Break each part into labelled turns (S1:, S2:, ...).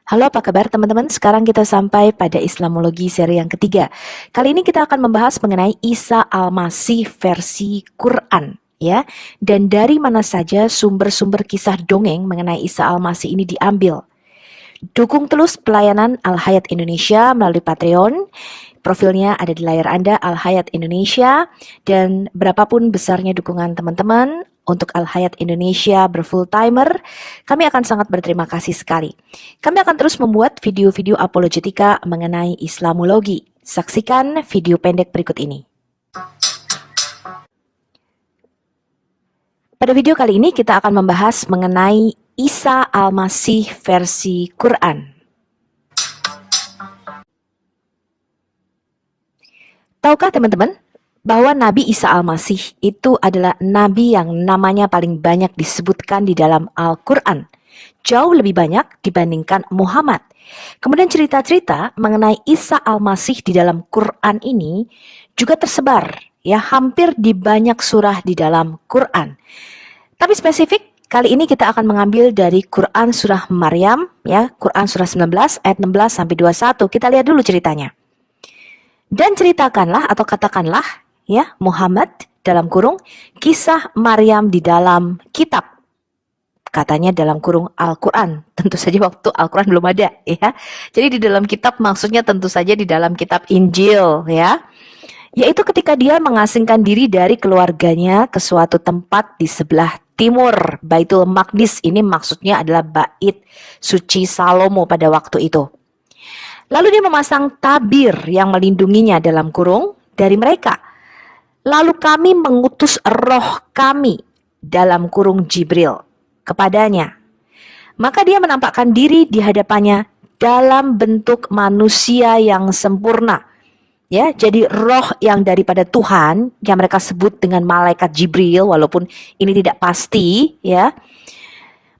S1: Halo, apa kabar teman-teman? Sekarang kita sampai pada Islamologi seri yang ketiga. Kali ini kita akan membahas mengenai Isa Al-Masih versi Quran, ya. Dan dari mana saja sumber-sumber kisah dongeng mengenai Isa Al-Masih ini diambil. Dukung terus pelayanan Al-Hayat Indonesia melalui Patreon. Profilnya ada di layar Anda, Al-Hayat Indonesia. Dan berapapun besarnya dukungan teman-teman untuk Al-Hayat Indonesia berfull timer, kami akan sangat berterima kasih sekali. Kami akan terus membuat video-video apologetika mengenai Islamologi. Saksikan video pendek berikut ini. Pada video kali ini kita akan membahas mengenai Isa Al-Masih versi Quran. Tahukah teman-teman bahwa Nabi Isa Al-Masih itu adalah nabi yang namanya paling banyak disebutkan di dalam Al-Quran. Jauh lebih banyak dibandingkan Muhammad. Kemudian cerita-cerita mengenai Isa Al-Masih di dalam Quran ini juga tersebar, ya, hampir di banyak surah di dalam Quran. Tapi spesifik, kali ini kita akan mengambil dari Quran surah Maryam, ya, Quran surah 19 ayat 16 sampai 21. Kita lihat dulu ceritanya. Dan ceritakanlah atau katakanlah, ya, Muhammad dalam kurung kisah Maryam di dalam kitab. Katanya dalam kurung Al-Quran. Tentu saja waktu Al-Quran belum ada, ya. Jadi di dalam kitab maksudnya tentu saja di dalam kitab Injil, ya. Yaitu ketika dia mengasingkan diri dari keluarganya ke suatu tempat di sebelah timur. Baitul Maqdis ini maksudnya adalah bait suci Salomo pada waktu itu. Lalu dia memasang tabir yang melindunginya dalam kurung dari mereka. Lalu kami mengutus roh kami dalam kurung Jibril kepadanya. Maka dia menampakkan diri di hadapannya dalam bentuk manusia yang sempurna. Ya, jadi roh yang daripada Tuhan yang mereka sebut dengan malaikat Jibril, walaupun ini tidak pasti, ya,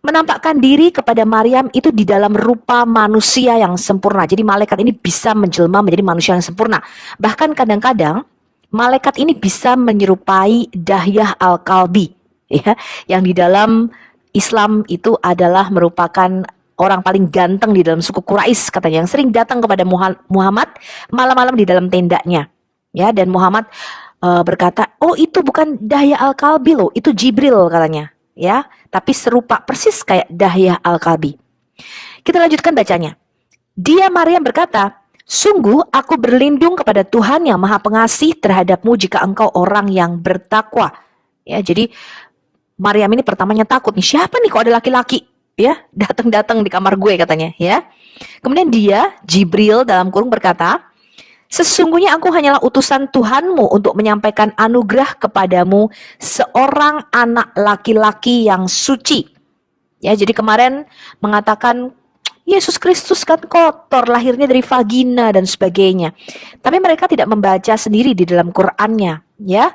S1: menampakkan diri kepada Maryam itu di dalam rupa manusia yang sempurna. Jadi malaikat ini bisa menjelma menjadi manusia yang sempurna. Bahkan kadang-kadang malaikat ini bisa menyerupai Dahyah Al-Kalbi, ya, yang di dalam Islam itu adalah merupakan orang paling ganteng di dalam suku Quraisy, katanya, yang sering datang kepada Muhammad malam-malam di dalam tendanya, ya. Dan Muhammad berkata, oh itu bukan Dahya Al-Kalbi loh, itu Jibril, katanya, ya, tapi serupa persis kayak Dahya Al-Kalbi. Kita lanjutkan bacanya. Dia, Maryam, berkata, sungguh aku berlindung kepada Tuhan yang Maha Pengasih terhadapmu jika engkau orang yang bertakwa. Ya, jadi Maryam ini pertamanya takut nih, siapa nih kok ada laki-laki, ya, datang-datang di kamar gue, katanya, ya. Kemudian dia, Jibril dalam kurung, berkata, sesungguhnya aku hanyalah utusan Tuhanmu untuk menyampaikan anugerah kepadamu seorang anak laki-laki yang suci. Ya, jadi kemarin mengatakan Yesus Kristus kan kotor, lahirnya dari vagina dan sebagainya. Tapi mereka tidak membaca sendiri di dalam Qur'annya, ya,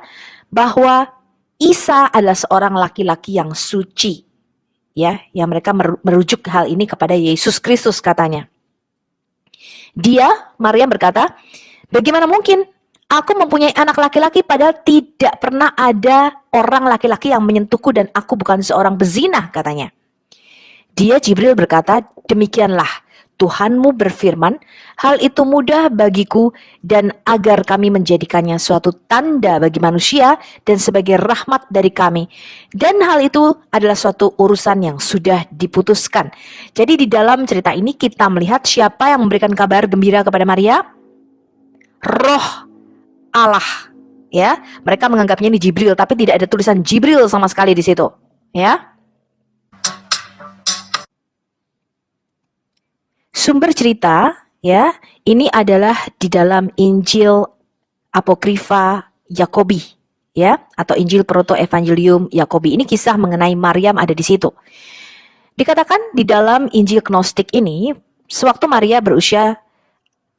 S1: bahwa Isa adalah seorang laki-laki yang suci. Ya, yang mereka merujuk hal ini kepada Yesus Kristus, katanya. Dia, Maryam, berkata, bagaimana mungkin aku mempunyai anak laki-laki padahal tidak pernah ada orang laki-laki yang menyentuhku dan aku bukan seorang bezinah, katanya. Dia, Jibril, berkata, demikianlah Tuhanmu berfirman, hal itu mudah bagiku dan agar kami menjadikannya suatu tanda bagi manusia dan sebagai rahmat dari kami. Dan hal itu adalah suatu urusan yang sudah diputuskan. Jadi di dalam cerita ini kita melihat siapa yang memberikan kabar gembira kepada Maria? Roh Allah, ya. Mereka menganggapnya ini Jibril, tapi tidak ada tulisan Jibril sama sekali di situ, ya. Sumber cerita, ya, ini adalah di dalam Injil Apokrifa Yakobi, ya, atau Injil Proto Evangelium Yakobi. Ini kisah mengenai Maryam ada di situ. Dikatakan di dalam Injil Gnostik ini, sewaktu Maria berusia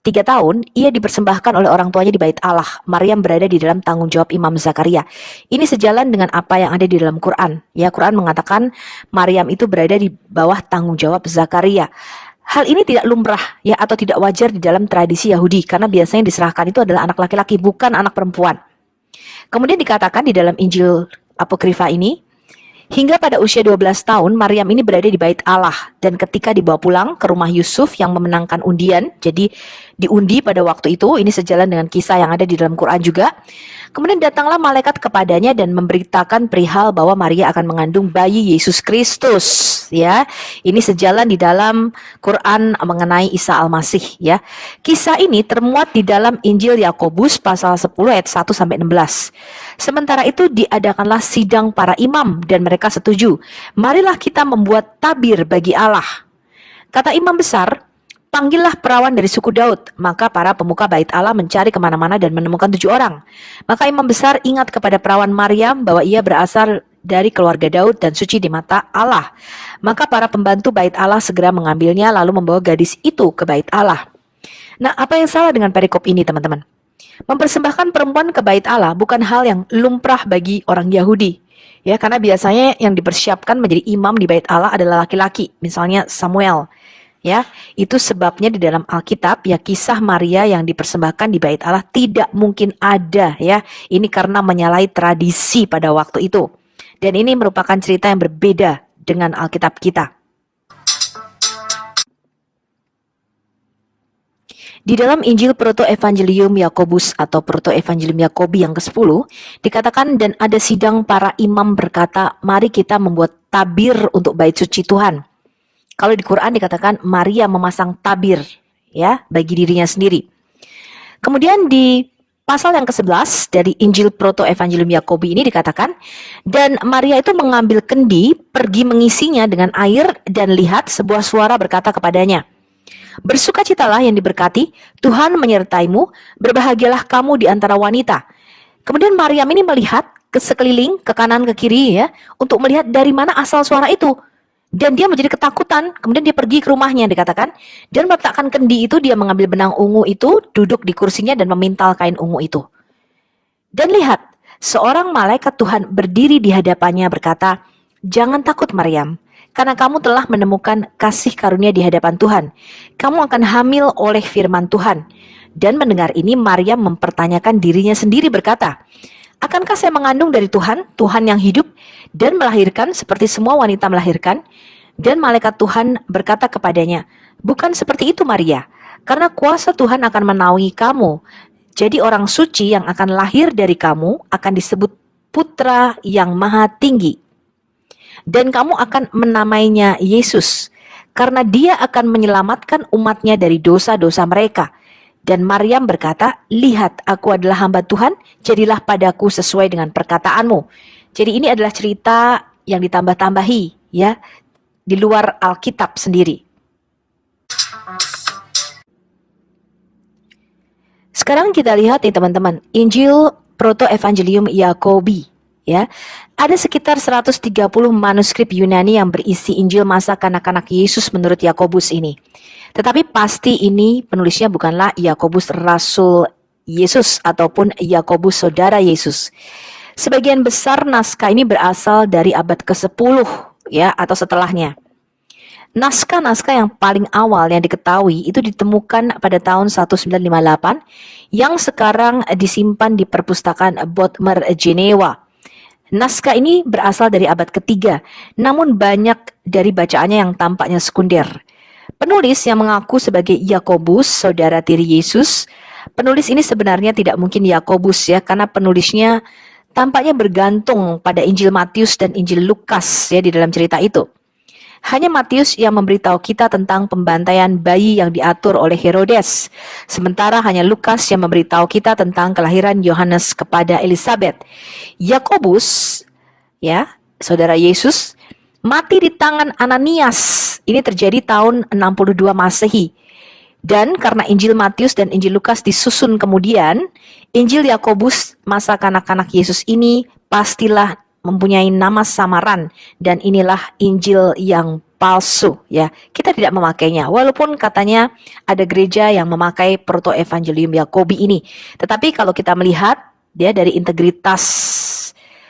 S1: 3 tahun, ia dipersembahkan oleh orang tuanya di bait Allah. Maryam berada di dalam tanggung jawab Imam Zakaria. Ini sejalan dengan apa yang ada di dalam Quran. Ya, Quran mengatakan Maryam itu berada di bawah tanggung jawab Zakaria. Hal ini tidak lumrah, ya, atau tidak wajar di dalam tradisi Yahudi, karena biasanya diserahkan itu adalah anak laki-laki, bukan anak perempuan. Kemudian dikatakan di dalam Injil Apokrifa ini, Hingga pada usia 12 tahun, Maryam ini berada di bait Allah. Dan ketika dibawa pulang ke rumah Yusuf yang memenangkan undian, jadi diundi pada waktu itu, ini sejalan dengan kisah yang ada di dalam Quran juga. Kemudian datanglah malaikat kepadanya dan memberitakan perihal bahwa Maria akan mengandung bayi Yesus Kristus. Ya, ini sejalan di dalam Quran mengenai Isa Al-Masih. Ya, kisah ini termuat di dalam Injil Yakobus pasal 10 ayat 1 sampai 16. Sementara itu diadakanlah sidang para imam dan mereka setuju. Marilah kita membuat tabir bagi Allah. Kata imam besar, panggillah perawan dari suku Daud. Maka para pemuka bait Allah mencari kemana-mana dan menemukan 7 orang. Maka imam besar ingat kepada perawan Maryam bahwa ia berasal dari keluarga Daud dan suci di mata Allah. Maka para pembantu bait Allah segera mengambilnya lalu membawa gadis itu ke bait Allah. Nah, apa yang salah dengan perikop ini, teman-teman? Mempersembahkan perempuan ke bait Allah bukan hal yang lumrah bagi orang Yahudi. Ya, karena biasanya yang dipersiapkan menjadi imam di bait Allah adalah laki-laki, misalnya Samuel. Ya, itu sebabnya di dalam Alkitab ya kisah Maria yang dipersembahkan di bait Allah tidak mungkin ada ya. Ini karena menyalahi tradisi pada waktu itu. Dan ini merupakan cerita yang berbeda dengan Alkitab kita. Di dalam Injil Proto-Evangelium Yakobus atau Proto-Evangelium Yakobi yang ke-10 dikatakan dan ada sidang para imam berkata, mari kita membuat tabir untuk bait suci Tuhan. Kalau di Quran dikatakan Maria memasang tabir ya bagi dirinya sendiri. Kemudian di pasal yang ke-11 dari Injil Proto-Evangelium Yakobi ini dikatakan, dan Maria itu mengambil kendi, pergi mengisinya dengan air, dan lihat sebuah suara berkata kepadanya, bersukacitalah yang diberkati, Tuhan menyertaimu, berbahagialah kamu di antara wanita. Kemudian Maryam ini melihat ke sekeliling, ke kanan, ke kiri ya, untuk melihat dari mana asal suara itu. Dan dia menjadi ketakutan, kemudian dia pergi ke rumahnya dikatakan, dan meletakkan kendi itu, dia mengambil benang ungu itu, duduk di kursinya dan memintal kain ungu itu. Dan lihat, seorang malaikat Tuhan berdiri di hadapannya berkata, jangan takut Maryam, karena kamu telah menemukan kasih karunia di hadapan Tuhan. Kamu akan hamil oleh firman Tuhan. Dan mendengar ini, Maryam mempertanyakan dirinya sendiri berkata, akankah saya mengandung dari Tuhan, Tuhan yang hidup, dan melahirkan seperti semua wanita melahirkan? Dan malaikat Tuhan berkata kepadanya, bukan seperti itu Maria, karena kuasa Tuhan akan menaungi kamu. Jadi orang suci yang akan lahir dari kamu akan disebut putra yang maha tinggi. Dan kamu akan menamainya Yesus, karena dia akan menyelamatkan umatnya dari dosa-dosa mereka. Dan Maryam berkata, lihat aku adalah hamba Tuhan, jadilah padaku sesuai dengan perkataanmu. Jadi ini adalah cerita yang ditambah-tambahi ya di luar Alkitab sendiri. Sekarang kita lihat nih teman-teman, Injil Proto-Evangelium Yakobi ya. Ada sekitar 130 manuskrip Yunani yang berisi Injil masa kanak-kanak Yesus menurut Yakobus ini. Tetapi pasti ini penulisnya bukanlah Yakobus Rasul Yesus ataupun Yakobus saudara Yesus. Sebagian besar naskah ini berasal dari abad ke-10 ya atau setelahnya. Naskah-naskah yang paling awal yang diketahui itu ditemukan pada tahun 1958 yang sekarang disimpan di perpustakaan Bodmer Jenewa. Naskah ini berasal dari abad ketiga, namun banyak dari bacaannya yang tampaknya sekunder. Penulis yang mengaku sebagai Yakobus, saudara tiri Yesus, penulis ini sebenarnya tidak mungkin Yakobus ya, karena penulisnya tampaknya bergantung pada Injil Matius dan Injil Lukas ya di dalam cerita itu. Hanya Matius yang memberitahu kita tentang pembantaian bayi yang diatur oleh Herodes. Sementara hanya Lukas yang memberitahu kita tentang kelahiran Yohanes kepada Elizabeth. Yakobus, ya, saudara Yesus, mati di tangan Ananias. Ini terjadi tahun 62 Masehi. Dan karena Injil Matius dan Injil Lukas disusun kemudian, Injil Yakobus masa kanak-kanak Yesus ini pastilah mempunyai nama samaran, dan inilah Injil yang palsu ya. Kita tidak memakainya walaupun katanya ada gereja yang memakai Proto-Evangelium Yakobi ini. Tetapi kalau kita melihat dia dari integritas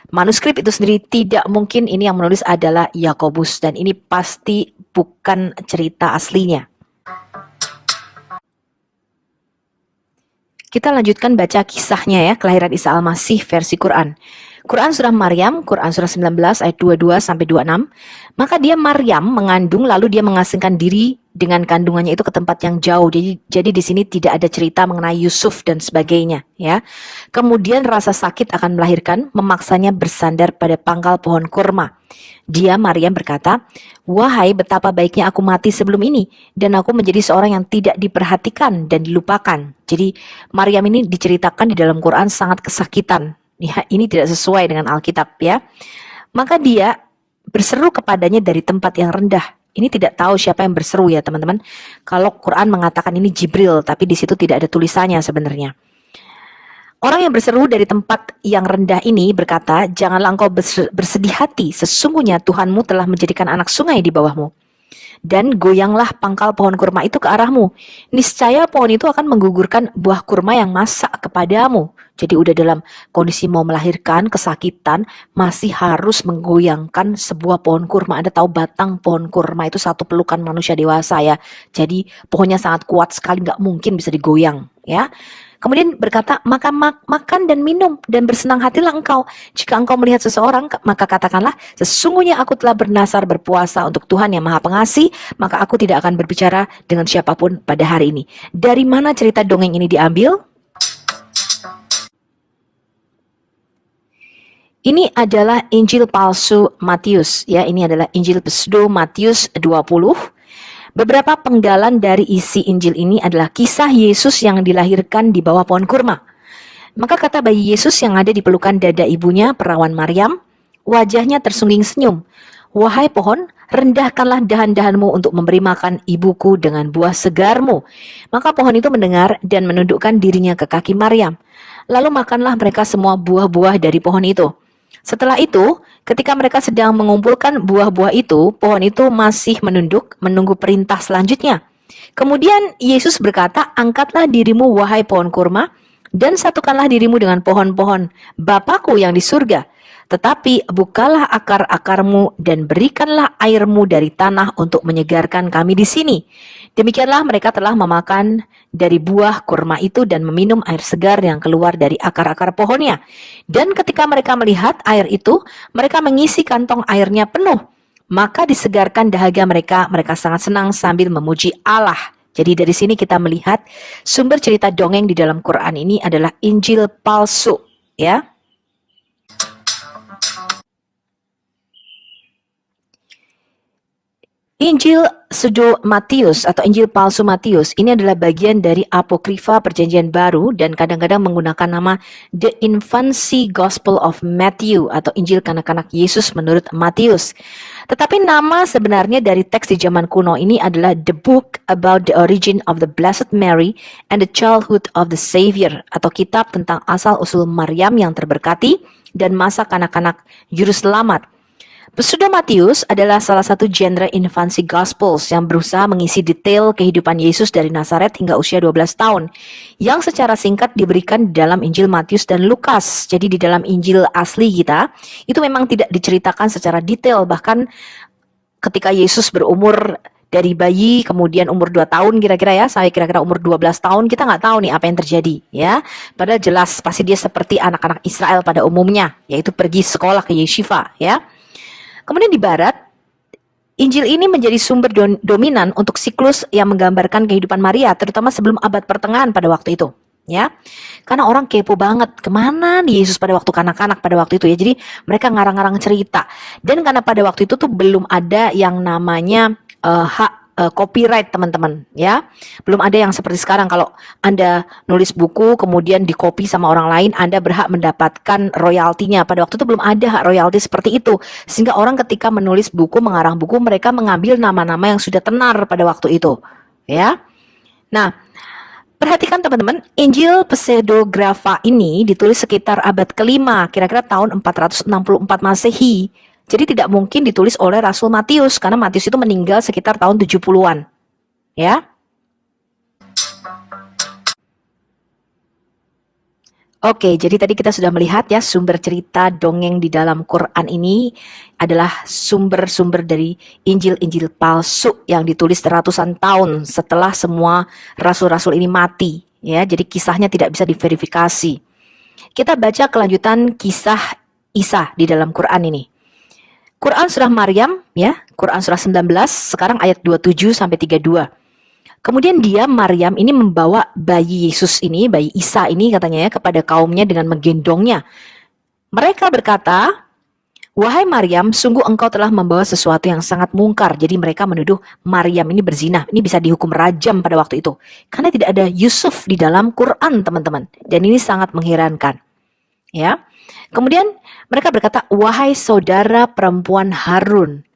S1: manuskrip itu sendiri, tidak mungkin ini yang menulis adalah Yakobus, dan ini pasti bukan cerita aslinya. Kita lanjutkan baca kisahnya ya, kelahiran Isa Al-Masih versi Quran. Quran Surah Maryam, Quran Surah 19 ayat 22 sampai 26. Maka dia Maryam mengandung lalu dia mengasingkan diri dengan kandungannya itu ke tempat yang jauh. Jadi di sini tidak ada cerita mengenai Yusuf dan sebagainya, ya. Kemudian rasa sakit akan melahirkan, memaksanya bersandar pada pangkal pohon kurma. Dia Maryam berkata, "Wahai betapa baiknya aku mati sebelum ini dan aku menjadi seorang yang tidak diperhatikan dan dilupakan." Jadi Maryam ini diceritakan di dalam Quran sangat kesakitan. Ya, ini tidak sesuai dengan Alkitab, ya. Maka dia berseru kepadanya dari tempat yang rendah. Ini tidak tahu siapa yang berseru, ya teman-teman. Kalau Quran mengatakan ini Jibril, tapi di situ tidak ada tulisannya sebenarnya. Orang yang berseru dari tempat yang rendah ini berkata, "Janganlah engkau bersedih hati, sesungguhnya Tuhanmu telah menjadikan anak sungai di bawahmu. Dan goyanglah pangkal pohon kurma itu ke arahmu. Niscaya pohon itu akan menggugurkan buah kurma yang masak kepadamu." Jadi udah dalam kondisi mau melahirkan, kesakitan, masih harus menggoyangkan sebuah pohon kurma. Anda tahu batang pohon kurma itu satu pelukan manusia dewasa, ya. Jadi pohonnya sangat kuat sekali, nggak mungkin bisa digoyang, ya. Kemudian berkata, "Maka makan dan minum dan bersenang hatilah engkau. Jika engkau melihat seseorang, maka katakanlah, sesungguhnya aku telah bernasar berpuasa untuk Tuhan yang Maha Pengasih, maka aku tidak akan berbicara dengan siapapun pada hari ini." Dari mana cerita dongeng ini diambil? Ini adalah Injil palsu Matius, ya. Ini adalah Injil pseudo Matius 20. Beberapa penggalan dari isi Injil ini adalah kisah Yesus yang dilahirkan di bawah pohon kurma. Maka kata bayi Yesus yang ada di pelukan dada ibunya, perawan Maryam, wajahnya tersungging senyum. "Wahai pohon, rendahkanlah dahan-dahanmu untuk memberi makan ibuku dengan buah segarmu." Maka pohon itu mendengar dan menundukkan dirinya ke kaki Maryam. Lalu makanlah mereka semua buah-buah dari pohon itu. Setelah itu, ketika mereka sedang mengumpulkan buah-buah itu, pohon itu masih menunduk, menunggu perintah selanjutnya. Kemudian Yesus berkata, "Angkatlah dirimu wahai pohon kurma, dan satukanlah dirimu dengan pohon-pohon Bapakku yang di surga. Tetapi bukalah akar-akarmu dan berikanlah airmu dari tanah untuk menyegarkan kami di sini." Demikianlah mereka telah memakan dari buah kurma itu dan meminum air segar yang keluar dari akar-akar pohonnya. Dan ketika mereka melihat air itu, mereka mengisi kantong airnya penuh. Maka disegarkan dahaga mereka, mereka sangat senang sambil memuji Allah. Jadi dari sini kita melihat sumber cerita dongeng di dalam Quran ini adalah Injil palsu, ya. Injil pseudo Matius atau Injil palsu Matius ini adalah bagian dari apokrifa Perjanjian Baru dan kadang-kadang menggunakan nama The Infancy Gospel of Matthew atau Injil kanak-kanak Yesus menurut Matius. Tetapi nama sebenarnya dari teks di zaman kuno ini adalah The Book About the Origin of the Blessed Mary and the Childhood of the Savior atau kitab tentang asal-usul Maryam yang terberkati dan masa kanak-kanak juru selamat. Pseudo Matius adalah salah satu genre infancy gospels yang berusaha mengisi detail kehidupan Yesus dari Nazaret hingga usia 12 tahun, yang secara singkat diberikan di dalam Injil Matius dan Lukas. Jadi di dalam Injil asli kita, itu memang tidak diceritakan secara detail, bahkan ketika Yesus berumur dari bayi, kemudian umur 2 tahun kira-kira ya, sampai kira-kira umur 12 tahun, kita nggak tahu nih apa yang terjadi, ya. Padahal jelas pasti dia seperti anak-anak Israel pada umumnya, yaitu pergi sekolah ke yeshiva, ya. Kemudian di barat, Injil ini menjadi sumber dominan untuk siklus yang menggambarkan kehidupan Maria, terutama sebelum abad pertengahan pada waktu itu, ya. Karena orang kepo banget, kemana nih Yesus pada waktu kanak-kanak pada waktu itu, ya. Jadi mereka ngarang-ngarang cerita. Dan karena pada waktu itu tuh belum ada yang namanya copyright, teman-teman, ya. Belum ada yang seperti sekarang kalau Anda nulis buku kemudian dikopi sama orang lain, Anda berhak mendapatkan royaltinya. Pada waktu itu belum ada hak royalti seperti itu. Sehingga orang ketika menulis buku, mengarang buku, mereka mengambil nama-nama yang sudah tenar pada waktu itu, ya. Nah, perhatikan teman-teman, Injil pseudegrapha ini ditulis sekitar abad ke-5, kira-kira tahun 464 Masehi. Jadi tidak mungkin ditulis oleh Rasul Matius, karena Matius itu meninggal sekitar tahun 70-an. Ya. Oke, jadi tadi kita sudah melihat ya sumber cerita dongeng di dalam Quran ini adalah sumber-sumber dari Injil-Injil palsu yang ditulis ratusan tahun setelah semua rasul-rasul ini mati. Ya, jadi kisahnya tidak bisa diverifikasi. Kita baca kelanjutan kisah Isa di dalam Quran ini. Quran surah Maryam ya, Quran surah 19 sekarang ayat 27 sampai 32. Kemudian Maryam ini membawa bayi Yesus ini, bayi Isa ini katanya ya, kepada kaumnya dengan menggendongnya. Mereka berkata, "Wahai Maryam, sungguh engkau telah membawa sesuatu yang sangat mungkar." Jadi mereka menuduh Maryam ini berzina. Ini bisa dihukum rajam pada waktu itu. Karena tidak ada Yusuf di dalam Quran, teman-teman. Dan ini sangat mengherankan. Ya. Kemudian mereka berkata, "Wahai saudara perempuan Harun."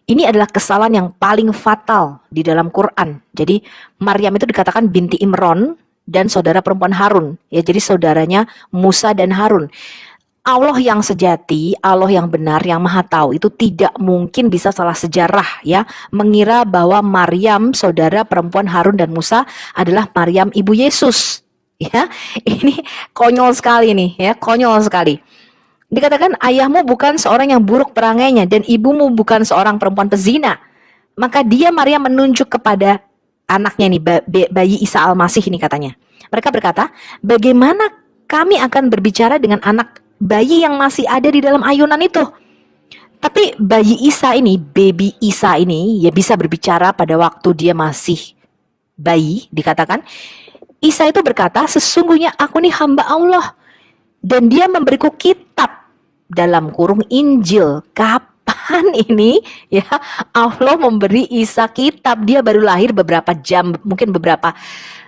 S1: Ini adalah kesalahan yang paling fatal di dalam Quran. Jadi Maryam itu dikatakan binti Imron dan saudara perempuan Harun. Ya, jadi saudaranya Musa dan Harun. Allah yang sejati, Allah yang benar, yang maha tahu itu tidak mungkin bisa salah sejarah ya, mengira bahwa Maryam saudara perempuan Harun dan Musa adalah Maryam ibu Yesus. Ya, ini konyol sekali nih ya, konyol sekali. Dikatakan ayahmu bukan seorang yang buruk perangainya dan ibumu bukan seorang perempuan pezina. Maka dia Maryam menunjuk kepada anaknya nih, bayi Isa Al-Masih ini katanya. Mereka berkata, "Bagaimana kami akan berbicara dengan anak bayi yang masih ada di dalam ayunan itu?" Tapi bayi Isa ini, baby Isa ini ya bisa berbicara pada waktu dia masih bayi. Dikatakan Isa itu berkata, "Sesungguhnya aku nih hamba Allah dan dia memberiku kitab," dalam kurung Injil. Kapan ini ya Allah memberi Isa kitab? Dia baru lahir beberapa jam, mungkin beberapa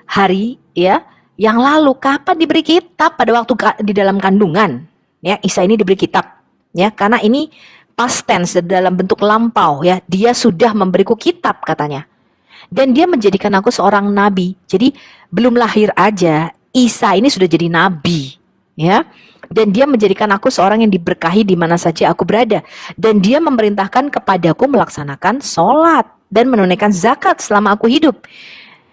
S1: hari ya yang lalu. Kapan diberi kitab? Pada waktu di dalam kandungan ya Isa ini diberi kitab ya, karena ini past tense dalam bentuk lampau ya. Dia sudah memberiku kitab katanya. Dan dia menjadikan aku seorang nabi. Jadi belum lahir aja Isa ini sudah jadi nabi ya. Dan dia menjadikan aku seorang yang diberkahi di mana saja aku berada. Dan dia memerintahkan kepadaku melaksanakan sholat dan menunaikan zakat selama aku hidup.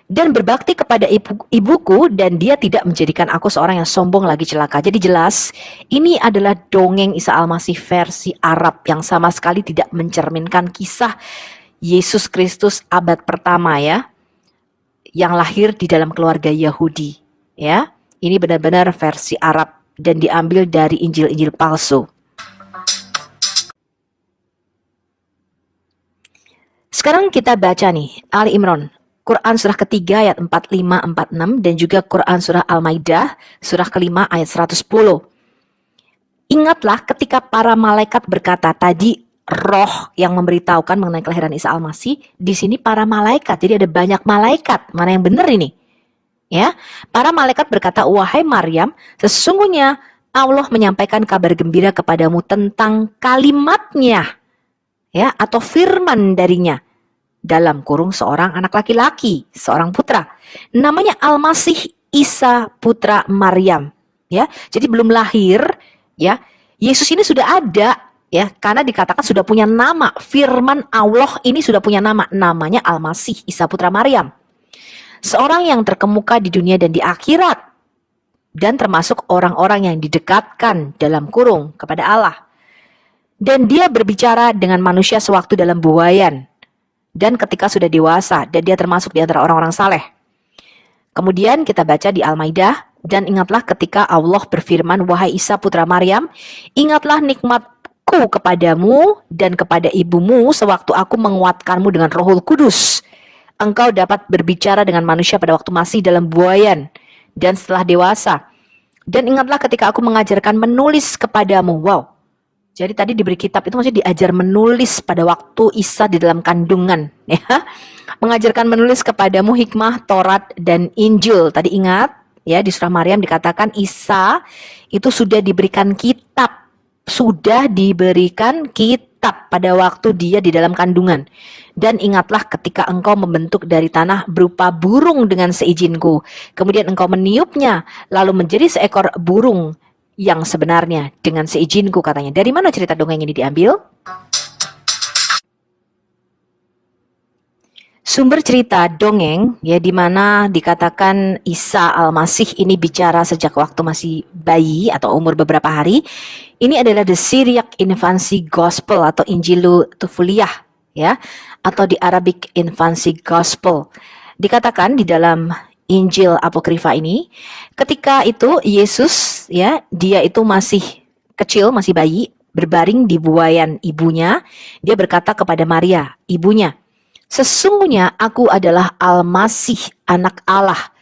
S1: Dan berbakti kepada ibuku, dan dia tidak menjadikan aku seorang yang sombong lagi celaka. Jadi jelas ini adalah dongeng Isa Al-Masih versi Arab yang sama sekali tidak mencerminkan kisah Yesus Kristus abad pertama ya, yang lahir di dalam keluarga Yahudi ya. Ini benar-benar versi Arab dan diambil dari Injil-Injil palsu. Sekarang kita baca nih Ali Imran, Quran surah ketiga ayat 45-46 dan juga Quran surah Al-Maidah surah kelima ayat 110. Ingatlah ketika para malaikat berkata, tadi roh yang memberitahukan mengenai kelahiran Isa Al-Masih, di sini para malaikat. Jadi ada banyak malaikat. Mana yang benar ini? Ya, para malaikat berkata, "Wahai Maryam, sesungguhnya Allah menyampaikan kabar gembira kepadamu tentang kalimatnya, ya, atau firman darinya, dalam kurung seorang anak laki-laki, seorang putra. Namanya Al-Masih Isa putra Maryam." Ya, jadi belum lahir, ya. Yesus ini sudah ada, ya, karena dikatakan sudah punya nama. Firman Allah ini sudah punya nama, namanya Al-Masih Isa putra Maryam. Seorang yang terkemuka di dunia dan di akhirat, dan termasuk orang-orang yang didekatkan dalam kurung kepada Allah. Dan dia berbicara dengan manusia sewaktu dalam buayan, dan ketika sudah dewasa, dan dia termasuk di antara orang-orang saleh. Kemudian kita baca di Al-Maidah, dan ingatlah ketika Allah berfirman, "Wahai Isa putra Maryam, ingatlah nikmatku kepadamu dan kepada ibumu sewaktu aku menguatkanmu dengan Rohul Kudus. Engkau dapat berbicara dengan manusia pada waktu masih dalam buayan dan setelah dewasa. Dan ingatlah ketika aku mengajarkan menulis kepadamu." Wow. Jadi tadi diberi kitab itu maksudnya diajar menulis pada waktu Isa di dalam kandungan, ya. Mengajarkan menulis kepadamu hikmah, Taurat dan Injil. Tadi ingat ya di surah Maryam dikatakan Isa itu sudah diberikan kitab, pada waktu dia di dalam kandungan. Dan ingatlah ketika engkau membentuk dari tanah berupa burung dengan seizinku. Kemudian engkau meniupnya, lalu menjadi seekor burung yang sebenarnya dengan seizinku, katanya. Dari mana cerita dongeng ini diambil? Sumber cerita dongeng ya di mana dikatakan Isa Al-Masih ini bicara sejak waktu masih bayi atau umur beberapa hari. Ini adalah The Syriac Infancy Gospel atau Injilu Tufuliyah ya, atau di Arabic Infancy Gospel. Dikatakan di dalam Injil Apokrifa ini, ketika itu Yesus ya, dia itu masih kecil, masih bayi, berbaring di buaian ibunya, dia berkata kepada Maria, ibunya, "Sesungguhnya aku adalah Al-Masih, anak Allah,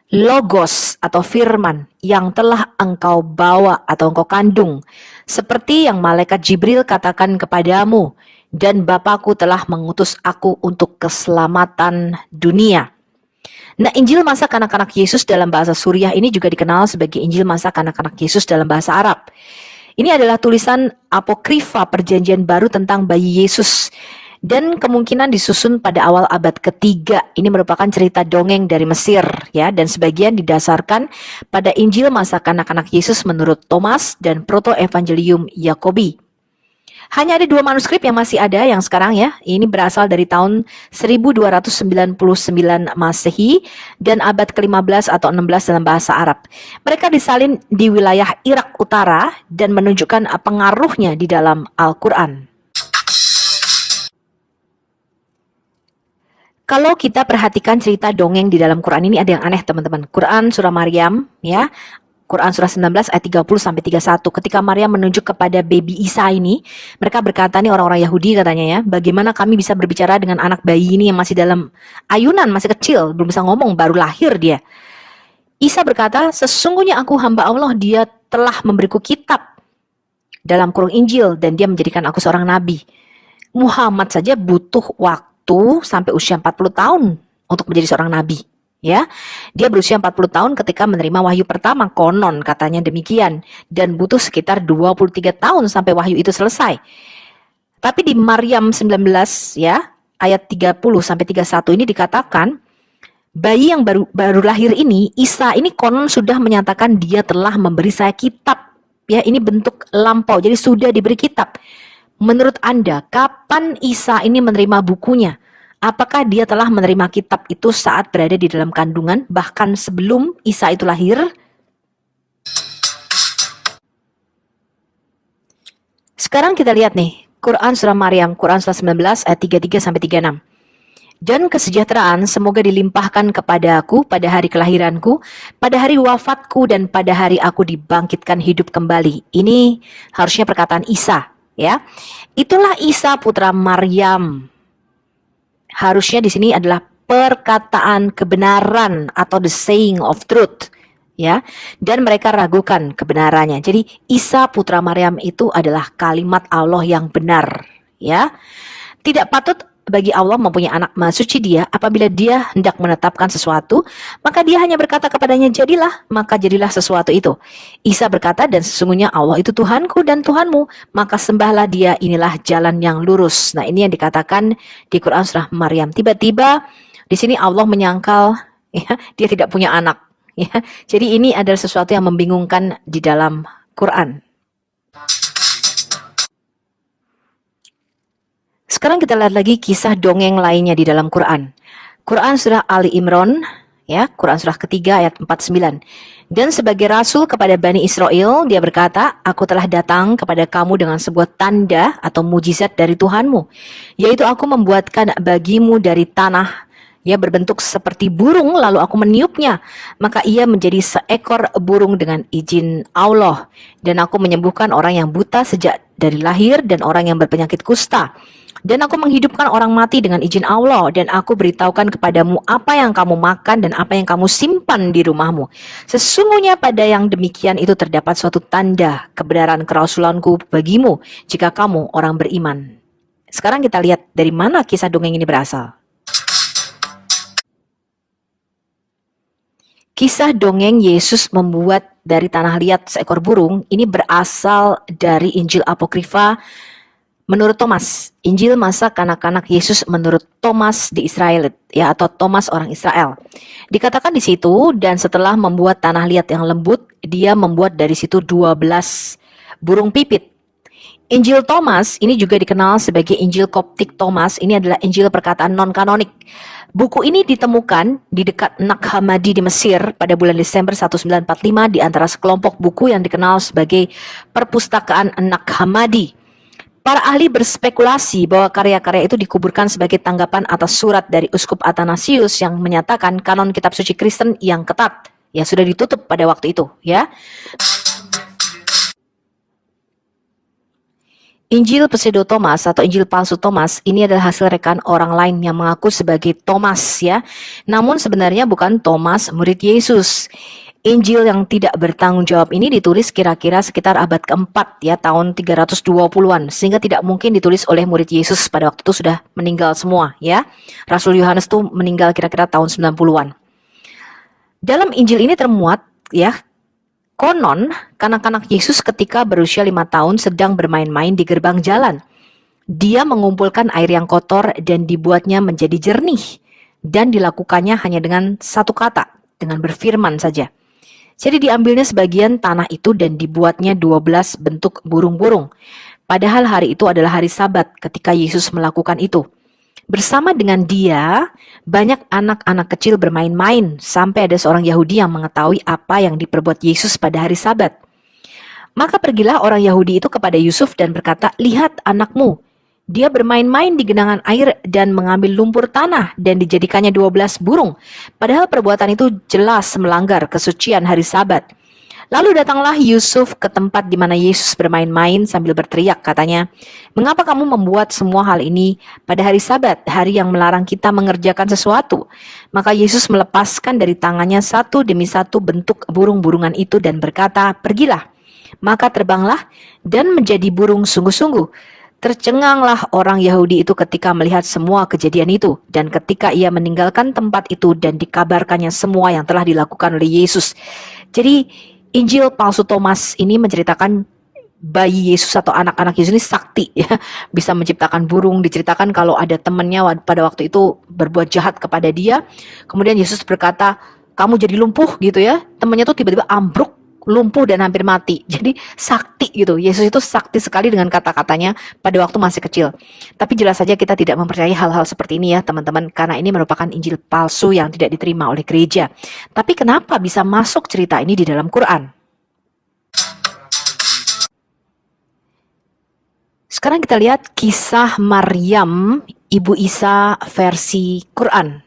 S1: Logos atau firman yang telah engkau bawa atau engkau kandung, seperti yang malaikat Jibril katakan kepadamu, dan Bapakku telah mengutus aku untuk keselamatan dunia." Nah, Injil masa kanak-kanak Yesus dalam bahasa Suriah ini juga dikenal sebagai Injil masa kanak-kanak Yesus dalam bahasa Arab. Ini adalah tulisan apokrifa perjanjian baru tentang bayi Yesus dan kemungkinan disusun pada awal abad ketiga. Ini merupakan cerita dongeng dari Mesir ya, dan sebagian didasarkan pada Injil masa kanak-kanak Yesus menurut Thomas dan Proto Evangelium Yakobi. Hanya ada 2 manuskrip yang masih ada yang sekarang ya. Ini berasal dari tahun 1299 Masehi dan abad ke-15 atau 16 dalam bahasa Arab. Mereka disalin di wilayah Irak Utara dan menunjukkan pengaruhnya di dalam Al-Quran. Kalau kita perhatikan cerita dongeng di dalam Quran ini ada yang aneh teman-teman. Quran surah Maryam ya. Quran surah 19 ayat 30 sampai 31. Ketika Maryam menunjuk kepada baby Isa ini, mereka berkata nih orang-orang Yahudi katanya ya, bagaimana kami bisa berbicara dengan anak bayi ini yang masih dalam ayunan, masih kecil, belum bisa ngomong, baru lahir dia. Isa berkata, "Sesungguhnya aku hamba Allah, dia telah memberiku kitab dalam kurung Injil dan dia menjadikan aku seorang nabi." Muhammad saja butuh waktu sampai usia 40 tahun untuk menjadi seorang nabi. Ya, dia berusia 40 tahun ketika menerima wahyu pertama, konon katanya demikian, dan butuh sekitar 23 tahun sampai wahyu itu selesai. Tapi di Maryam 19 ya, ayat 30 sampai 31 ini dikatakan, bayi yang baru lahir ini, Isa ini konon sudah menyatakan dia telah memberi saya kitab. Ya, ini bentuk lampau, jadi sudah diberi kitab. Menurut Anda, kapan Isa ini menerima bukunya? Apakah dia telah menerima kitab itu saat berada di dalam kandungan, bahkan sebelum Isa itu lahir? Sekarang kita lihat nih, Quran surah Maryam, Quran surah 19 ayat 33 sampai 36. Dan kesejahteraan semoga dilimpahkan kepadaku pada hari kelahiranku, pada hari wafatku, dan pada hari aku dibangkitkan hidup kembali. Ini harusnya perkataan Isa, ya. Itulah Isa putra Maryam. Harusnya di sini adalah perkataan kebenaran atau the saying of truth, ya. Dan mereka ragukan kebenarannya. Jadi Isa putra Maryam itu adalah kalimat Allah yang benar, ya. Tidak patut bagi Allah mempunyai anak, maha suci dia apabila dia hendak menetapkan sesuatu, maka dia hanya berkata kepadanya jadilah, maka jadilah sesuatu itu. Isa berkata, dan sesungguhnya Allah itu Tuhanku dan Tuhanmu, maka sembahlah dia, inilah jalan yang lurus. Nah, ini yang dikatakan di Quran surah Maryam. Tiba-tiba di sini Allah menyangkal ya, dia tidak punya anak ya. Jadi ini adalah sesuatu yang membingungkan di dalam Quran. Sekarang kita lihat lagi kisah dongeng lainnya di dalam Quran. Quran surah Ali Imran, ya, Quran surah ketiga ayat 49. Dan sebagai rasul kepada Bani Israel, dia berkata, aku telah datang kepada kamu dengan sebuah tanda atau mujizat dari Tuhanmu, yaitu aku membuatkan bagimu dari tanah, ya, berbentuk seperti burung, lalu aku meniupnya, maka ia menjadi seekor burung dengan izin Allah. Dan aku menyembuhkan orang yang buta sejak dari lahir dan orang yang berpenyakit kusta. Dan aku menghidupkan orang mati dengan izin Allah, dan aku beritahukan kepadamu apa yang kamu makan dan apa yang kamu simpan di rumahmu. Sesungguhnya pada yang demikian itu terdapat suatu tanda kebenaran kerasulanku bagimu jika kamu orang beriman. Sekarang kita lihat dari mana kisah dongeng ini berasal. Kisah dongeng Yesus membuat dari tanah liat seekor burung ini berasal dari Injil Apokrifa menurut Thomas, Injil masa kanak-kanak Yesus menurut Thomas di Israel, ya, atau Thomas orang Israel. Dikatakan di situ, dan setelah membuat tanah liat yang lembut, dia membuat dari situ 12 burung pipit. Injil Thomas ini juga dikenal sebagai Injil Koptik Thomas. Ini adalah Injil perkataan non-kanonik. Buku ini ditemukan di dekat Nag Hammadi di Mesir pada bulan Desember 1945 di antara sekelompok buku yang dikenal sebagai Perpustakaan Nag Hammadi. Para ahli berspekulasi bahwa karya-karya itu dikuburkan sebagai tanggapan atas surat dari Uskup Athanasius yang menyatakan kanon kitab suci Kristen yang ketat, yang sudah ditutup pada waktu itu, ya. Injil pseudo Thomas atau Injil palsu Thomas ini adalah hasil rekaan orang lain yang mengaku sebagai Thomas ya. Namun sebenarnya bukan Thomas murid Yesus. Injil yang tidak bertanggung jawab ini ditulis kira-kira sekitar abad keempat ya, tahun 320-an, sehingga tidak mungkin ditulis oleh murid Yesus pada waktu itu sudah meninggal semua ya. Rasul Yohanes tuh meninggal kira-kira tahun 90-an. Dalam Injil ini termuat ya, konon kanak-kanak Yesus ketika berusia 5 tahun sedang bermain-main di gerbang jalan. Dia mengumpulkan air yang kotor dan dibuatnya menjadi jernih, dan dilakukannya hanya dengan satu kata, dengan berfirman saja. Jadi diambilnya sebagian tanah itu dan dibuatnya 12 bentuk burung-burung. Padahal hari itu adalah hari Sabat ketika Yesus melakukan itu. Bersama dengan dia, banyak anak-anak kecil bermain-main sampai ada seorang Yahudi yang mengetahui apa yang diperbuat Yesus pada hari Sabat. Maka pergilah orang Yahudi itu kepada Yusuf dan berkata, "Lihat anakmu, dia bermain-main di genangan air dan mengambil lumpur tanah dan dijadikannya 12 burung. Padahal perbuatan itu jelas melanggar kesucian hari Sabat." Lalu datanglah Yusuf ke tempat di mana Yesus bermain-main sambil berteriak, katanya, "Mengapa kamu membuat semua hal ini pada hari Sabat, hari yang melarang kita mengerjakan sesuatu?" Maka Yesus melepaskan dari tangannya satu demi satu bentuk burung-burungan itu dan berkata, "Pergilah." Maka terbanglah dan menjadi burung sungguh-sungguh. Tercenganglah orang Yahudi itu ketika melihat semua kejadian itu, dan ketika ia meninggalkan tempat itu dan dikabarkannya semua yang telah dilakukan oleh Yesus. Jadi Injil palsu Thomas ini menceritakan bayi Yesus atau anak-anak Yesus ini sakti ya, bisa menciptakan burung. Diceritakan kalau ada temannya pada waktu itu berbuat jahat kepada dia, kemudian Yesus berkata, "Kamu jadi lumpuh," gitu ya. Temannya tuh tiba-tiba ambruk, lumpuh dan hampir mati. Jadi sakti gitu. Yesus itu sakti sekali dengan kata-katanya pada waktu masih kecil. Tapi jelas saja kita tidak mempercayai hal-hal seperti ini ya teman-teman, karena ini merupakan Injil palsu yang tidak diterima oleh gereja. Tapi kenapa bisa masuk cerita ini di dalam Quran? Sekarang kita lihat kisah Maryam, Ibu Isa versi Quran.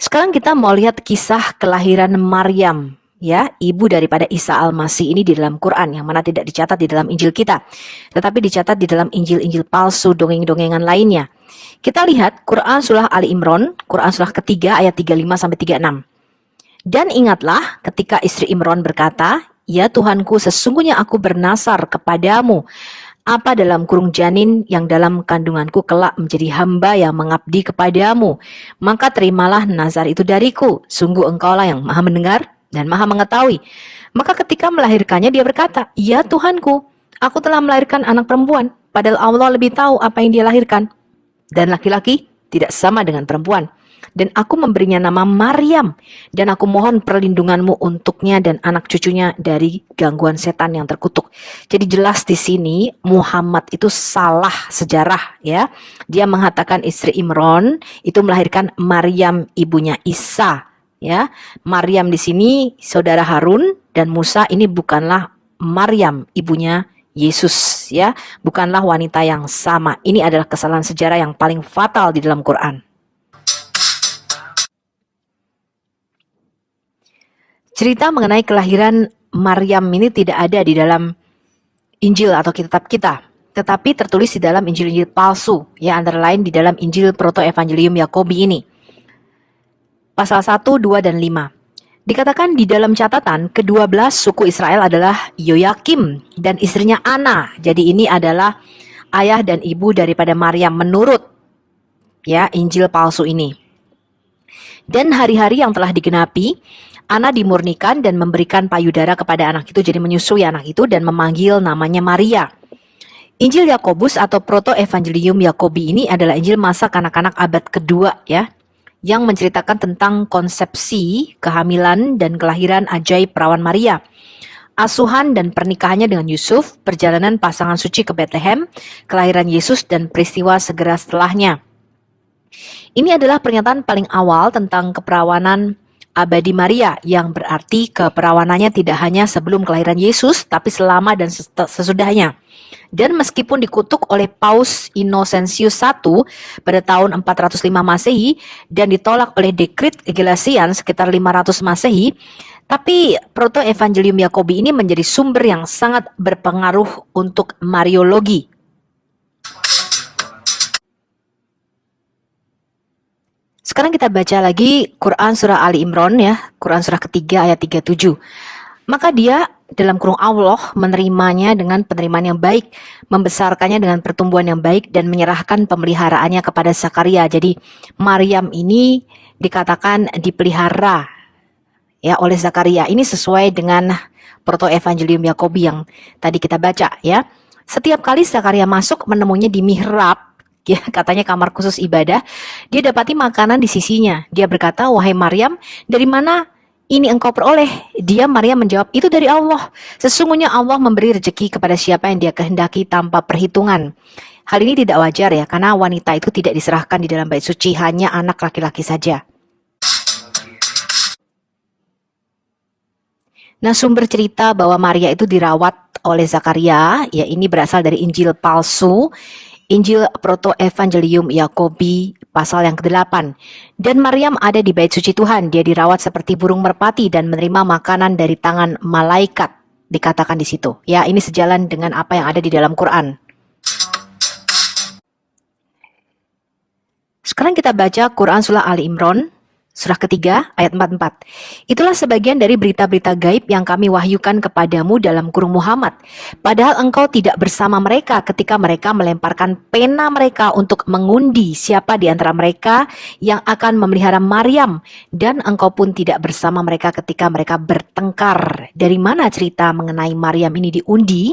S1: Sekarang kita mau lihat kisah kelahiran Maryam, ya, ibu daripada Isa Al-Masih ini di dalam Quran, yang mana tidak dicatat di dalam Injil kita, tetapi dicatat di dalam Injil-Injil palsu, dongeng-dongengan lainnya. Kita lihat Quran surah Ali Imran, Quran surah ketiga ayat 35-36. "Dan ingatlah ketika istri Imran berkata, 'Ya Tuhanku, sesungguhnya aku bernasar kepadamu, apa dalam kurung janin yang dalam kandunganku kelak menjadi hamba yang mengabdi kepadamu. Maka terimalah nazar itu dariku. Sungguh engkaulah yang maha mendengar dan maha mengetahui.' Maka ketika melahirkannya dia berkata, 'Ya Tuhanku, aku telah melahirkan anak perempuan, padahal Allah lebih tahu apa yang dia lahirkan. Dan laki-laki tidak sama dengan perempuan. Dan aku memberinya nama Maryam, dan aku mohon perlindunganmu untuknya dan anak cucunya dari gangguan setan yang terkutuk.'" Jadi jelas di sini Muhammad itu salah sejarah ya. Dia mengatakan istri Imran itu melahirkan Maryam ibunya Isa ya. Maryam di sini saudara Harun dan Musa ini bukanlah Maryam ibunya Yesus ya, bukanlah wanita yang sama. Ini adalah kesalahan sejarah yang paling fatal di dalam Quran. Cerita mengenai kelahiran Maryam ini tidak ada di dalam Injil atau kitab kita, tetapi tertulis di dalam Injil-Injil palsu, ya, antara lain di dalam Injil Proto-Evangelium Yakobi ini. Pasal 1, 2, dan 5. Dikatakan di dalam catatan, ke-12 suku Israel adalah Yoyakim dan istrinya Ana. Jadi ini adalah ayah dan ibu daripada Maryam menurut ya Injil palsu ini. Dan hari-hari yang telah digenapi, Ana dimurnikan dan memberikan payudara kepada anak itu, jadi menyusui anak itu dan memanggil namanya Maria. Injil Yakobus atau Proto-Evangelium Yakobi ini adalah Injil masa kanak-kanak abad kedua ya, yang menceritakan tentang konsepsi, kehamilan, dan kelahiran ajaib perawan Maria, asuhan dan pernikahannya dengan Yusuf, perjalanan pasangan suci ke Bethlehem, kelahiran Yesus, dan peristiwa segera setelahnya. Ini adalah pernyataan paling awal tentang keperawanan abadi Maria, yang berarti keperawanannya tidak hanya sebelum kelahiran Yesus, tapi selama dan sesudahnya. Dan meskipun dikutuk oleh Paus Innocentius I pada tahun 405 Masehi dan ditolak oleh Dekrit Gelasian sekitar 500 Masehi, Tapi Proto-Evangelium Yakobi ini menjadi sumber yang sangat berpengaruh untuk Mariologi. Sekarang kita baca lagi Quran Surah Ali Imran ya, Quran Surah ketiga ayat 37. Maka dia dalam kurung Allah menerimanya dengan penerimaan yang baik, membesarkannya dengan pertumbuhan yang baik dan menyerahkan pemeliharaannya kepada Zakaria. Jadi Maryam ini dikatakan dipelihara ya oleh Zakaria. Ini sesuai dengan Proto-Evangelium Yakobi yang tadi kita baca ya. Setiap kali Zakaria masuk menemunya di mihrab, ya katanya kamar khusus ibadah, dia dapati makanan di sisinya. Dia berkata, "Wahai Maryam, dari mana ini engkau peroleh?" Dia Maryam menjawab, "Itu dari Allah. Sesungguhnya Allah memberi rezeki kepada siapa yang dia kehendaki tanpa perhitungan." Hal ini tidak wajar ya, karena wanita itu tidak diserahkan di dalam bait suci, hanya anak laki-laki saja. Nah, sumber cerita bahwa Maria itu dirawat oleh Zakaria, ya ini berasal dari Injil palsu, Injil Proto-Evangelium Yakobi pasal yang ke-8. Dan Maryam ada di bait suci Tuhan, dia dirawat seperti burung merpati dan menerima makanan dari tangan malaikat, dikatakan di situ. Ya, ini sejalan dengan apa yang ada di dalam Quran. Sekarang kita baca Quran Surah Ali Imran, Surah ketiga ayat 44. Itulah sebagian dari berita-berita gaib yang kami wahyukan kepadamu dalam kurung Muhammad. Padahal engkau tidak bersama mereka ketika mereka melemparkan pena mereka untuk mengundi siapa di antara mereka yang akan memelihara Maryam. Dan engkau pun tidak bersama mereka ketika mereka bertengkar. Dari mana cerita mengenai Maryam ini diundi?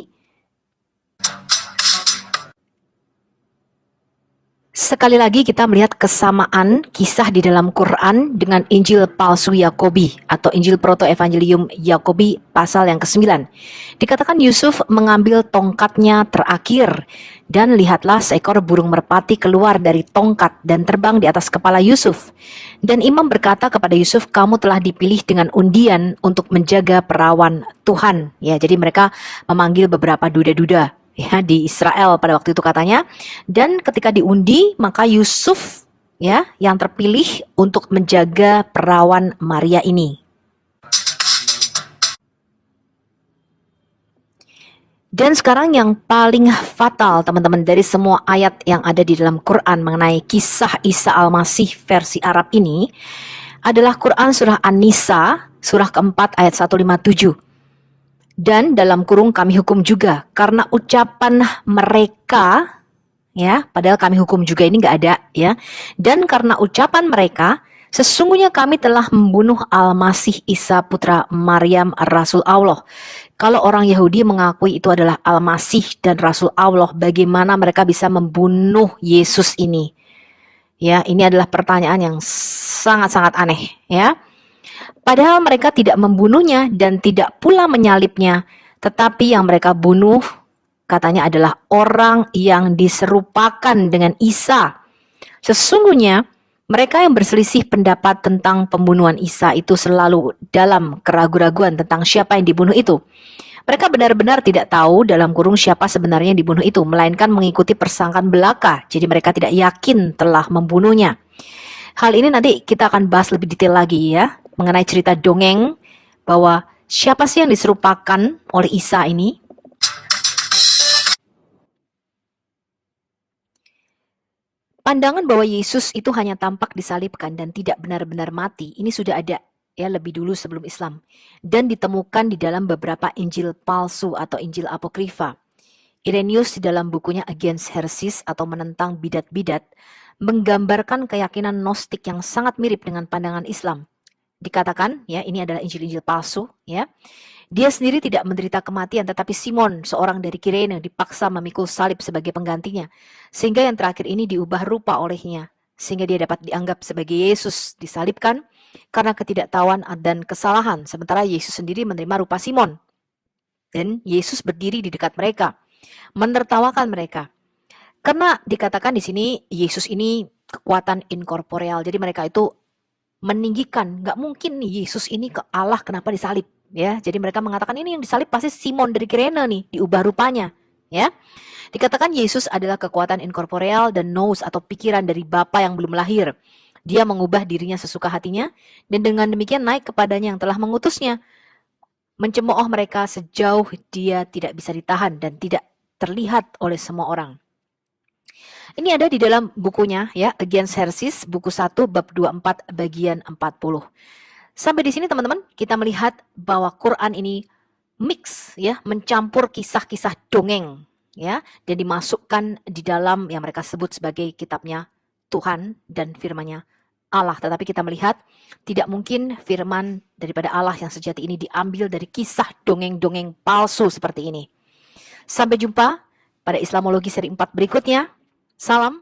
S1: Sekali lagi kita melihat kesamaan kisah di dalam Quran dengan Injil palsu Yakobi atau Injil Proto-Evangelium Yakobi pasal yang ke-9. Dikatakan Yusuf mengambil tongkatnya terakhir dan lihatlah seekor burung merpati keluar dari tongkat dan terbang di atas kepala Yusuf. Dan imam berkata kepada Yusuf, "Kamu telah dipilih dengan undian untuk menjaga perawan Tuhan." Ya, jadi mereka memanggil beberapa duda-duda ya di Israel pada waktu itu katanya. Dan ketika diundi maka Yusuf ya yang terpilih untuk menjaga perawan Maria ini. Dan sekarang yang paling fatal teman-teman dari semua ayat yang ada di dalam Quran mengenai kisah Isa Al-Masih versi Arab ini adalah Quran Surah An-Nisa surah keempat ayat 157. Dan dalam kurung kami hukum juga karena ucapan mereka ya, padahal kami hukum juga ini nggak ada ya. Dan karena ucapan mereka, sesungguhnya kami telah membunuh Al-Masih Isa putra Maryam Rasul Allah. Kalau orang Yahudi mengakui itu adalah Al-Masih dan Rasul Allah, bagaimana mereka bisa membunuh Yesus ini? Ya, ini adalah pertanyaan yang sangat-sangat aneh ya. Padahal mereka tidak membunuhnya dan tidak pula menyalibnya, tetapi yang mereka bunuh katanya adalah orang yang diserupakan dengan Isa. Sesungguhnya mereka yang berselisih pendapat tentang pembunuhan Isa itu selalu dalam keraguan-raguan tentang siapa yang dibunuh itu. Mereka benar-benar tidak tahu dalam kurung siapa sebenarnya yang dibunuh itu, melainkan mengikuti persangkaan belaka. Jadi mereka tidak yakin telah membunuhnya. Hal ini nanti kita akan bahas lebih detail lagi ya, mengenai cerita dongeng bahwa siapa sih yang diserupakan oleh Isa ini. Pandangan bahwa Yesus itu hanya tampak disalibkan dan tidak benar-benar mati, ini sudah ada ya lebih dulu sebelum Islam. Dan ditemukan di dalam beberapa Injil palsu atau Injil Apokrifa. Irenaeus di dalam bukunya Against Heresies atau menentang bidat-bidat, menggambarkan keyakinan Gnostik yang sangat mirip dengan pandangan Islam. Dikatakan ya ini adalah Injil-Injil palsu ya. Dia sendiri tidak menderita kematian, tetapi Simon, seorang dari Kirene, dipaksa memikul salib sebagai penggantinya. Sehingga yang terakhir ini diubah rupa olehnya, sehingga dia dapat dianggap sebagai Yesus disalibkan karena ketidaktahuan dan kesalahan. Sementara Yesus sendiri menerima rupa Simon. Dan Yesus berdiri di dekat mereka, menertawakan mereka. Karena dikatakan di sini Yesus ini kekuatan inkorporeal. Jadi mereka itu meninggikan, nggak mungkin nih Yesus ini ke Allah kenapa disalib. Ya, jadi mereka mengatakan ini yang disalib pasti Simon dari Kirene nih, diubah rupanya, ya. Dikatakan Yesus adalah kekuatan inkorporeal dan nous atau pikiran dari Bapa yang belum lahir. Dia mengubah dirinya sesuka hatinya, dan dengan demikian naik kepadanya yang telah mengutusnya, mencemooh mereka sejauh dia tidak bisa ditahan dan tidak terlihat oleh semua orang. Ini ada di dalam bukunya ya, Against Heresies, buku 1 bab 24 bagian 40. Sampai di sini teman-teman, kita melihat bahwa Quran ini mix ya, mencampur kisah-kisah dongeng ya, dan dimasukkan di dalam yang mereka sebut sebagai kitabnya Tuhan dan firman-Nya Allah. Tetapi kita melihat tidak mungkin firman daripada Allah yang sejati ini diambil dari kisah dongeng-dongeng palsu seperti ini. Sampai jumpa pada Islamologi seri 4 berikutnya. Salam